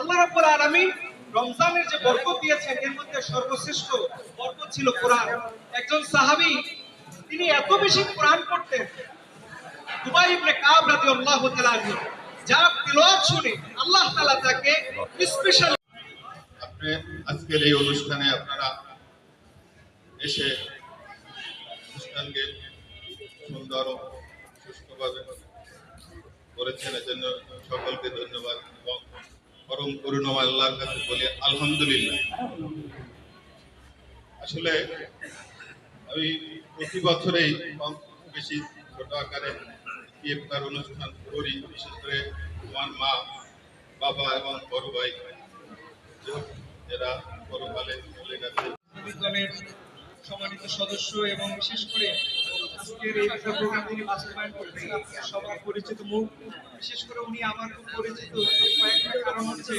আল্লাহ রাব্বুল আলামিন রমজানের যে বরকত দিয়েছেন এর মধ্যে সর্বশ্রেষ্ঠ বরকত ছিল কোরআন। একজন সাহাবী তিনি এত বেশি কোরআন পড়তেন, দুবাই ইবনে কাব রাদিয়াল্লাহু তাআলা আনহু, যার তিলাওয়াত শুনে আল্লাহ তাআলা তাকে স্পেশাল। আপনি আজকের এই অনুষ্ঠানে আপনারা এসে অনুষ্ঠানকে সুন্দর ও সুষ্ঠুভাবে করেছেন, এজন্য সকলকে ধন্যবাদ এবং পরম করুণাময় আল্লাহর কাছে বলি আলহামদুলিল্লাহ। আসলে আমি প্রতি বছরেই কম বেশি ছোট আকারে ইফতার অনুষ্ঠান করি, বিশেষ করে আমার মা, বাবা এবং বড় ভাই এরা পরকালে চলে গেছে। বিদ্যালয়ের সম্মানিত সদস্য এবং বিশেষ করে আজকের এই প্রোগ্রাম তিনি বাস্তবায়ন করেছেন আপনার সবার পরিচিত মুখ, বিশেষ করে উনি আমার খুব পরিচিত কয়েকটা কারণ হচ্ছে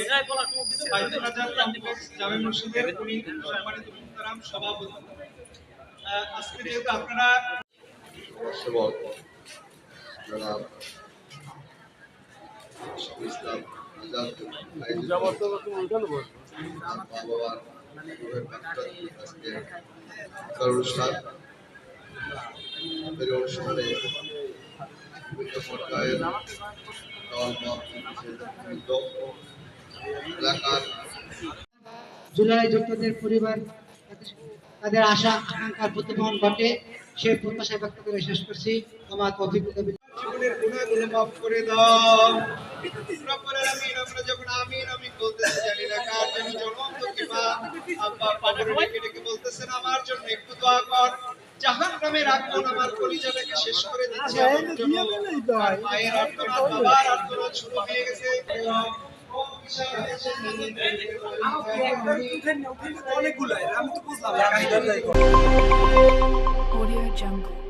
বাইতুল আজাদ কমপ্লেক্স জামে মসজিদের উনি সম্মানিত মুহতারাম সভাপতি। আজকে যেহেতু আপনারা সেবক জনাব ইসলাম আজাদ বাবার আজকে অনুষ্ঠান এই অনুষ্ঠানে বিভিন্ন পর্যায়ের এলাকার জুলাই যোদ্ধাদের পরিবার তাদের আশা আকাঙ্ক্ষার প্রতিফলন ঘটে সে প্রত্যাশা ব্যক্ত করে শেষ করছি। আমার অভিজ্ঞতা জীবনের গুনাহগুলো মাফ করে দাও রব্বুল আলামিন। আমরা যখন আমিন আমিন বলতেছি জানি না কার জন্য জ্বলন্ত কিংবা আব্বা কবরে ডেকে ডেকে বলতেছেন আমার জন্য একটু দোয়া কর। জাহান্নামের আগুন আমার কলিজাটাকে শেষ করে দিচ্ছে আমার জন্য। আর মায়ের আর্তনাদ, বাবার আর্তনাদ শুরু হয়ে গেছে। অনেকগুলো আমি তো বুঝলাম। Audio Jungle.